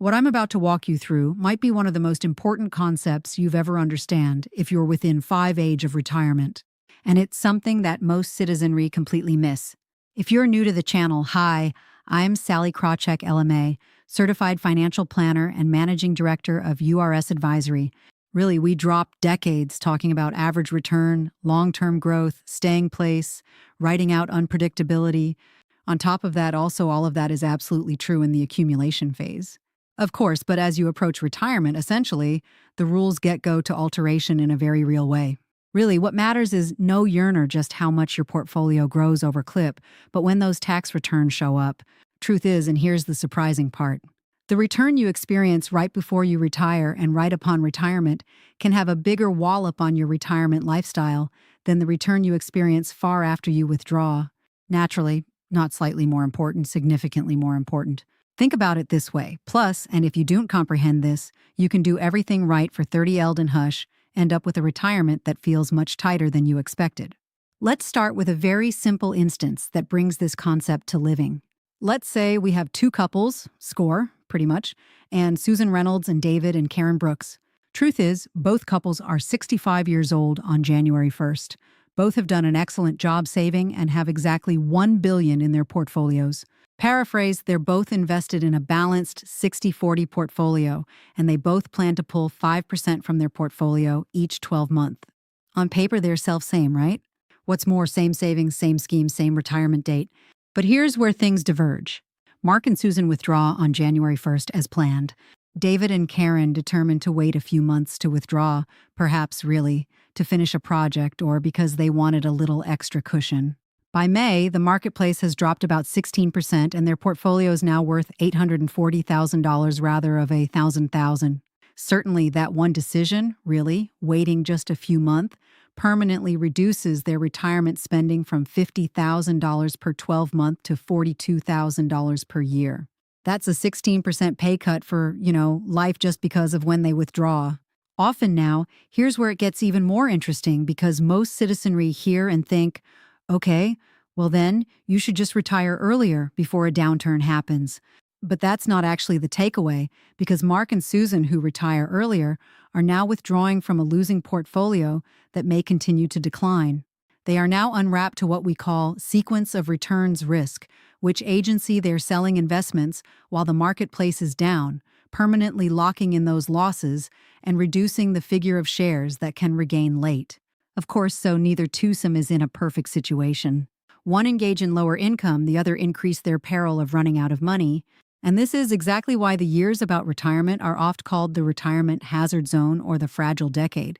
What I'm about to walk you through might be one of the most important concepts you've ever understand if you're within 5 age of retirement. And it's something that most citizenry completely miss. If you're new to the channel, hi, I'm Sally Krawcheck, LMA, Certified Financial Planner and Managing Director of URS Advisory. Really, we dropped decades talking about average return, long-term growth, staying place, writing out unpredictability. On top of that, also all of that is absolutely true in the accumulation phase. Of course, but as you approach retirement, essentially, the rules go to alteration in a very real way. Really, what matters is no yearner just how much your portfolio grows over clip, but when those tax returns show up. Truth is, and here's the surprising part, the return you experience right before you retire and right upon retirement can have a bigger wallop on your retirement lifestyle than the return you experience far after you withdraw. Naturally, not slightly more important, significantly more important. Think about it this way. Plus, and if you don't comprehend this, you can do everything right for 30 eld and hush, end up with a retirement that feels much tighter than you expected. Let's start with a very simple instance that brings this concept to living. Let's say we have two couples, score, pretty much, and Susan Reynolds and David and Karen Brooks. Truth is, both couples are 65 years old on January 1st. Both have done an excellent job saving and have exactly $1 billion in their portfolios. Paraphrase, they're both invested in a balanced 60-40 portfolio, and they both plan to pull 5% from their portfolio each 12-month. On paper, they're self-same, right? What's more, same savings, same scheme, same retirement date. But here's where things diverge. Mark and Susan withdraw on January 1st as planned. David and Karen determined to wait a few months to withdraw, perhaps really, to finish a project or because they wanted a little extra cushion. By May, the marketplace has dropped about 16% and their portfolio is now worth $840,000 rather of $1,000. Certainly that one decision, really, waiting just a few months, permanently reduces their retirement spending from $50,000 per 12-month to $42,000 per year. That's a 16% pay cut for, life just because of when they withdraw. Often now, here's where it gets even more interesting because most citizenry hear and think, okay, well then, you should just retire earlier before a downturn happens. But that's not actually the takeaway, because Mark and Susan, who retire earlier, are now withdrawing from a losing portfolio that may continue to decline. They are now unwrapped to what we call sequence of returns risk, which agency they're selling investments while the marketplace is down, permanently locking in those losses and reducing the figure of shares that can regain late. Of course, so neither twosome is in a perfect situation. One engage in lower income, the other increase their peril of running out of money. And this is exactly why the years about retirement are oft called the retirement hazard zone or the fragile decade.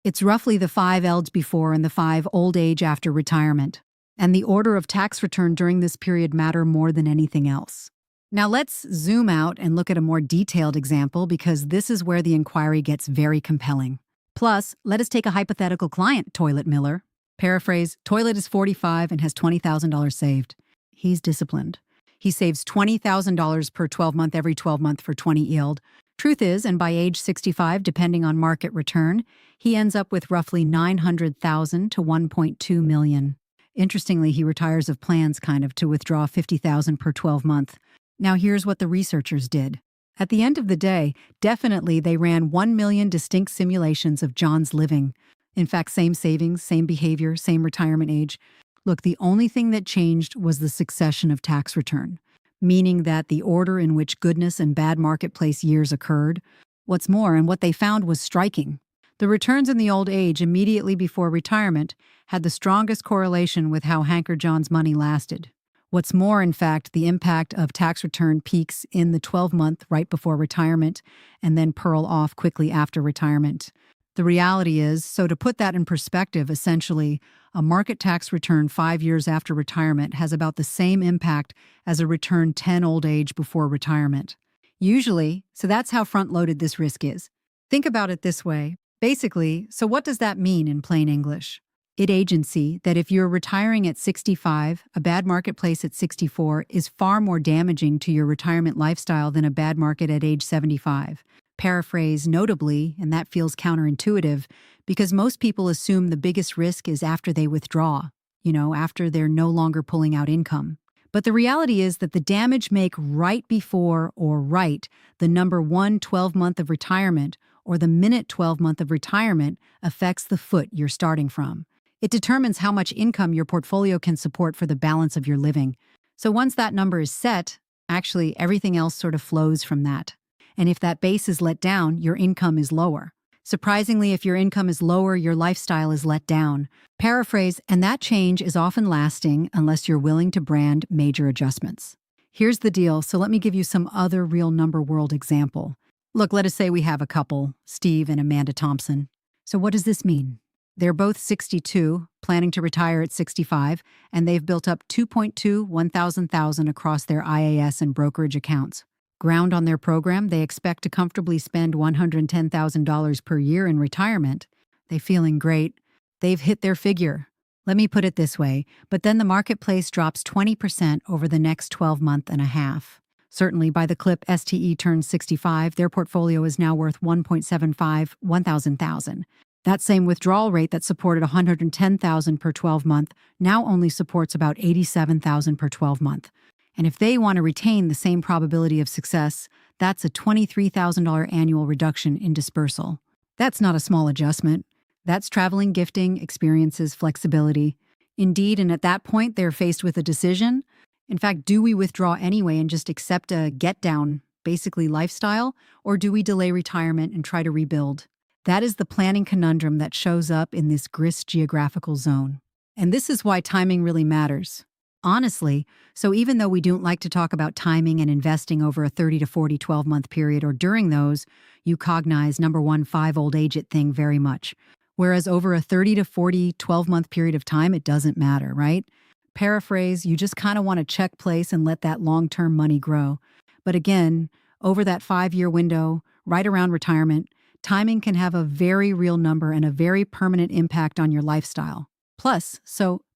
It's roughly the 5 elds before and the 5 old age after retirement. And the order of tax return during this period matter more than anything else. Now let's zoom out and look at a more detailed example because this is where the inquiry gets very compelling. Plus, let us take a hypothetical client, Toilet Miller. Paraphrase, Toilet is 45 and has $20,000 saved. He's disciplined. He saves $20,000 per 12-month every 12-month for 20 yield. Truth is, and by age 65, depending on market return, he ends up with roughly $900,000 to $1.2 million. Interestingly, he retires of plans to withdraw $50,000 per 12-month. Now here's what the researchers did. At the end of the day, definitely they ran 1 million distinct simulations of John's living. In fact, same savings, same behavior, same retirement age. Look, the only thing that changed was the succession of tax return, meaning that the order in which goodness and bad marketplace years occurred. What's more, and what they found was striking. The returns in the old age immediately before retirement had the strongest correlation with how Hanker John's money lasted. What's more, in fact, the impact of tax return peaks in the 12-month right before retirement and then pearl off quickly after retirement. The reality is, so to put that in perspective, essentially, a market tax return 5 years after retirement has about the same impact as a return 10 old age before retirement. Usually, so that's how front-loaded this risk is. Think about it this way. Basically, so what does that mean in plain English? It agency that if you're retiring at 65, a bad marketplace at 64 is far more damaging to your retirement lifestyle than a bad market at age 75. Paraphrase, notably, and that feels counterintuitive, because most people assume the biggest risk is after they withdraw, after they're no longer pulling out income. But the reality is that the damage make right before or right the number one 12-month of retirement or the minute 12-month of retirement affects the foot you're starting from. It determines how much income your portfolio can support for the balance of your living. So once that number is set, actually everything else sort of flows from that. And if that base is let down, your income is lower. Surprisingly, if your income is lower, your lifestyle is let down. Paraphrase, and that change is often lasting unless you're willing to brand major adjustments. Here's the deal, so let me give you some other real number world example. Look, let us say we have a couple, Steve and Amanda Thompson. So what does this mean? They're both 62, planning to retire at 65, and they've built up 2.2 1,000 across their IAS and brokerage accounts. Ground on their program, they expect to comfortably spend $110,000 per year in retirement. They're feeling great. They've hit their figure. Let me put it this way, but then the marketplace drops 20% over the next 12-month and a half. Certainly, by the clip STE turns 65, their portfolio is now worth 1.75 1,000. That same withdrawal rate that supported $110,000 per 12-month now only supports about $87,000 per 12-month. And if they want to retain the same probability of success, that's a $23,000 annual reduction in dispersal. That's not a small adjustment. That's traveling, gifting, experiences, flexibility. Indeed, and at that point, they're faced with a decision. In fact, do we withdraw anyway and just accept a get-down, basically lifestyle, or do we delay retirement and try to rebuild? That is the planning conundrum that shows up in this GRIS geographical zone. And this is why timing really matters. Honestly, so even though we don't like to talk about timing and investing over a 30 to 40 12-month period or during those, you cognize number one 5-old age it thing very much. Whereas over a 30 to 40 12-month period of time, it doesn't matter, right? Paraphrase, you just kind of want to check place and let that long-term money grow. But again, over that 5-year window, right around retirement, timing can have a very real number and a very permanent impact on your lifestyle. Plus,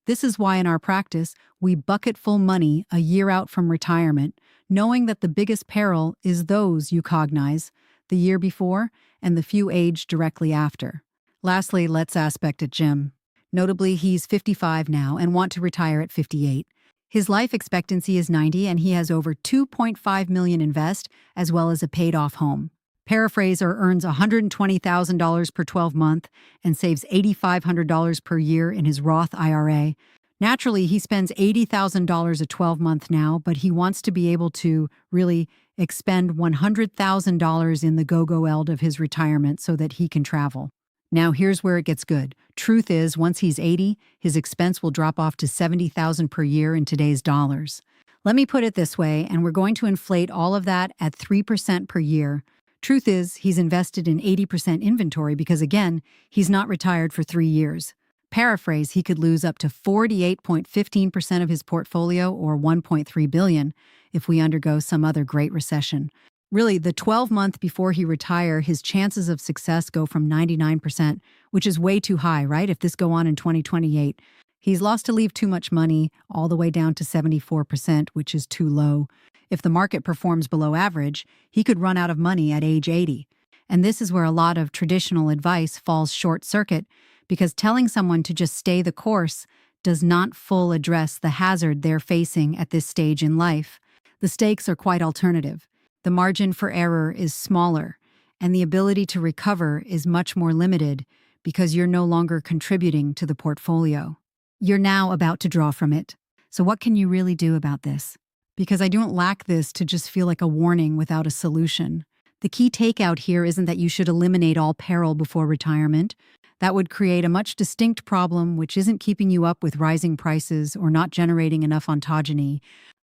this is why in our practice, we bucket full money a year out from retirement, knowing that the biggest peril is those you cognize, the year before and the few aged directly after. Lastly, let's aspect at Jim. Notably, he's 55 now and want to retire at 58. His life expectancy is 90 and he has over $2.5 million invest as well as a paid-off home. Paraphraser earns $120,000 per 12-month and saves $8,500 per year in his Roth IRA. Naturally, he spends $80,000 a 12-month now, but he wants to be able to really expend $100,000 in the go-eld of his retirement so that he can travel. Now, here's where it gets good. Truth is, once he's 80, his expense will drop off to $70,000 per year in today's dollars. Let me put it this way, and we're going to inflate all of that at 3% per year. Truth is, he's invested in 80% inventory because, again, he's not retired for 3 years. Paraphrase, he could lose up to 48.15% of his portfolio or $1.3 billion if we undergo some other great recession. Really, the 12-month before he retire, his chances of success go from 99%, which is way too high, right? If this go on in 2028. He's lost to leave too much money, all the way down to 74%, which is too low. If the market performs below average, he could run out of money at age 80. And this is where a lot of traditional advice falls short-circuit, because telling someone to just stay the course does not full address the hazard they're facing at this stage in life. The stakes are quite alternative. The margin for error is smaller, and the ability to recover is much more limited because you're no longer contributing to the portfolio. You're now about to draw from it. So what can you really do about this? Because I don't lack this to just feel like a warning without a solution. The key takeout here isn't that you should eliminate all peril before retirement. That would create a much distinct problem which isn't keeping you up with rising prices or not generating enough ontogeny.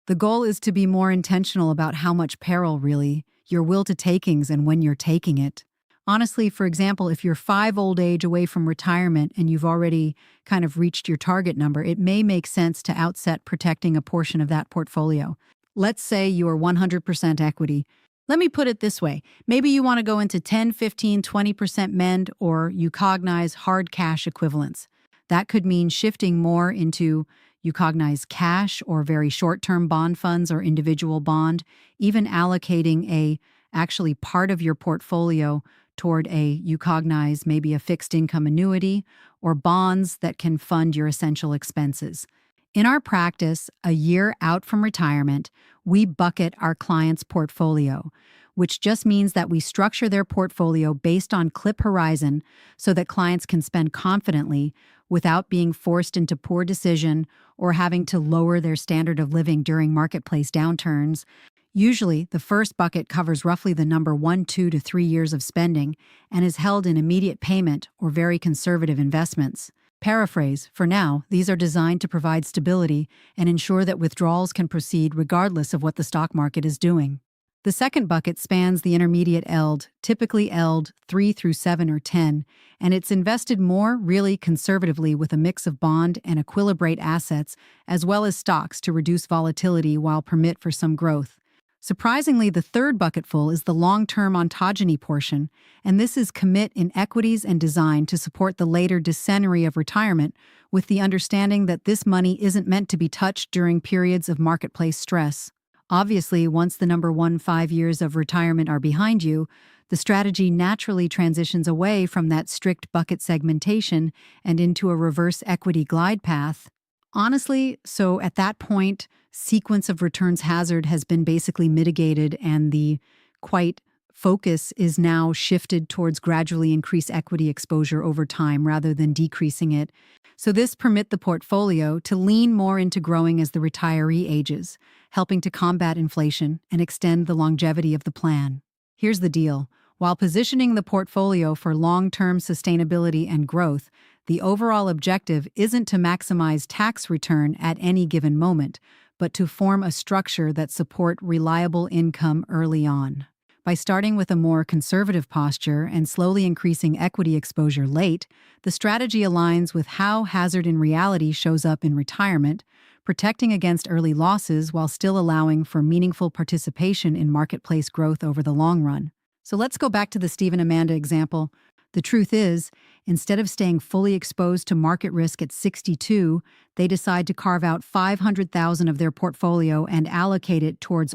The goal is to be more intentional about how much peril really, your will to takings and when you're taking it. Honestly, for example, if you're 5 old age away from retirement and you've already kind of reached your target number, it may make sense to outset protecting a portion of that portfolio. Let's say you are 100% equity. Let me put it this way. Maybe you want to go into 10, 15, 20% mend, or you cognize hard cash equivalents. That could mean shifting more into you cognize cash or very short-term bond funds or individual bond, even allocating actually part of your portfolio toward you cognize maybe a fixed income annuity or bonds that can fund your essential expenses. In our practice, a year out from retirement, we bucket our client's portfolio, which just means that we structure their portfolio based on CLIP horizon so that clients can spend confidently without being forced into poor decision or having to lower their standard of living during marketplace downturns. Usually, the first bucket covers roughly the number 1, 2 to 3 years of spending and is held in immediate payment or very conservative investments. Paraphrase, for now, these are designed to provide stability and ensure that withdrawals can proceed regardless of what the stock market is doing. The second bucket spans the intermediate ELD, typically ELD 3 through 7 or 10, and it's invested more really conservatively with a mix of bond and equilibrate assets as well as stocks to reduce volatility while permit for some growth. Surprisingly, the third bucketful is the long-term ontogeny portion, and this is commit in equities and design to support the later decennial of retirement with the understanding that this money isn't meant to be touched during periods of marketplace stress. Obviously, once the number 1 5 years of retirement are behind you, the strategy naturally transitions away from that strict bucket segmentation and into a reverse equity glide path. Honestly, so at that point, sequence of returns hazard has been basically mitigated and the quite focus is now shifted towards gradually increase equity exposure over time rather than decreasing it. So this permit the portfolio to lean more into growing as the retiree ages, helping to combat inflation and extend the longevity of the plan. Here's the deal. While positioning the portfolio for long-term sustainability and growth, the overall objective isn't to maximize tax return at any given moment, but to form a structure that support reliable income early on. By starting with a more conservative posture and slowly increasing equity exposure late, the strategy aligns with how hazard in reality shows up in retirement, protecting against early losses while still allowing for meaningful participation in marketplace growth over the long run. So let's go back to the Steve and Amanda example. The truth is, instead of staying fully exposed to market risk at 62, they decide to carve out $500,000 of their portfolio and allocate it towards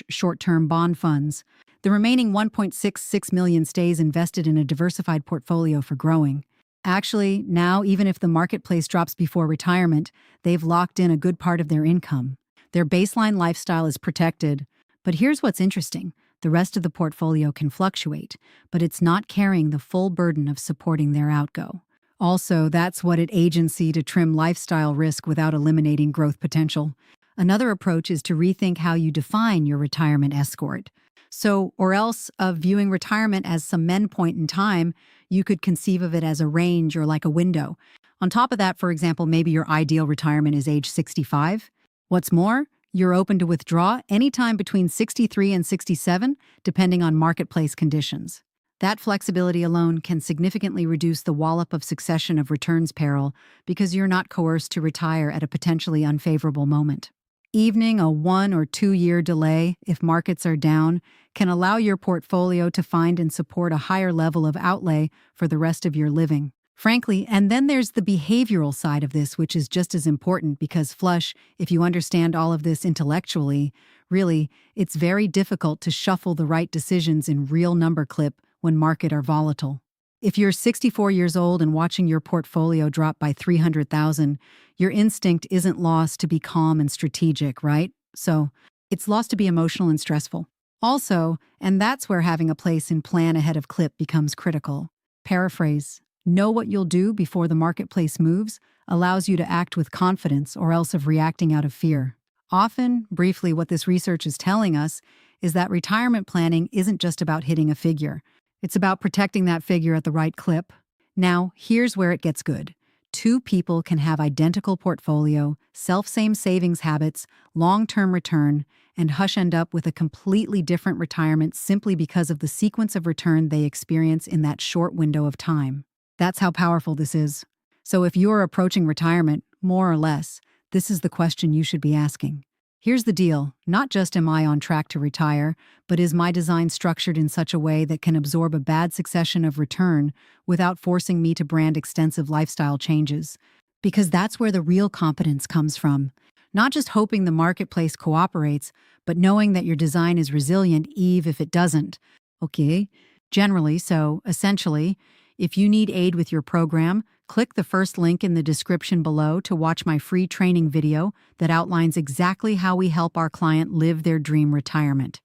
short-term bond funds. The remaining $1.66 million stays invested in a diversified portfolio for growing. Actually, now even if the marketplace drops before retirement, they've locked in a good part of their income. Their baseline lifestyle is protected. But here's what's interesting. The rest of the portfolio can fluctuate, but it's not carrying the full burden of supporting their outgo. Also, that's what it agency to trim lifestyle risk without eliminating growth potential. Another approach is to rethink how you define your retirement escort. So, or else of viewing retirement as some end point in time, you could conceive of it as a range or like a window. On top of that, for example, maybe your ideal retirement is age 65. What's more, you're open to withdraw anytime between 63 and 67, depending on marketplace conditions. That flexibility alone can significantly reduce the wallop of succession of returns peril because you're not coerced to retire at a potentially unfavorable moment. Evening a 1 or 2 year delay, if markets are down, can allow your portfolio to find and support a higher level of outlay for the rest of your living. Frankly, and then there's the behavioral side of this, which is just as important because if you understand all of this intellectually, really, it's very difficult to shuffle the right decisions in real number clip when markets are volatile. If you're 64 years old and watching your portfolio drop by $300,000, your instinct isn't lost to be calm and strategic, right? So, it's lost to be emotional and stressful. Also, and that's where having a place in plan ahead of clip becomes critical. Paraphrase. Know what you'll do before the marketplace moves allows you to act with confidence or else of reacting out of fear. Often, briefly, what this research is telling us is that retirement planning isn't just about hitting a figure. It's about protecting that figure at the right clip. Now, here's where it gets good. 2 people can have identical portfolio, self-same savings habits, long-term return, and end up with a completely different retirement simply because of the sequence of return they experience in that short window of time. That's how powerful this is. So if you're approaching retirement, more or less, this is the question you should be asking. Here's the deal. Not just am I on track to retire, but is my design structured in such a way that can absorb a bad succession of return without forcing me to brand extensive lifestyle changes? Because that's where the real competence comes from. Not just hoping the marketplace cooperates, but knowing that your design is resilient even if it doesn't. Okay? Generally, so essentially, if you need aid with your program, Click the first link in the description below to watch my free training video that outlines exactly how we help our client live their dream retirement.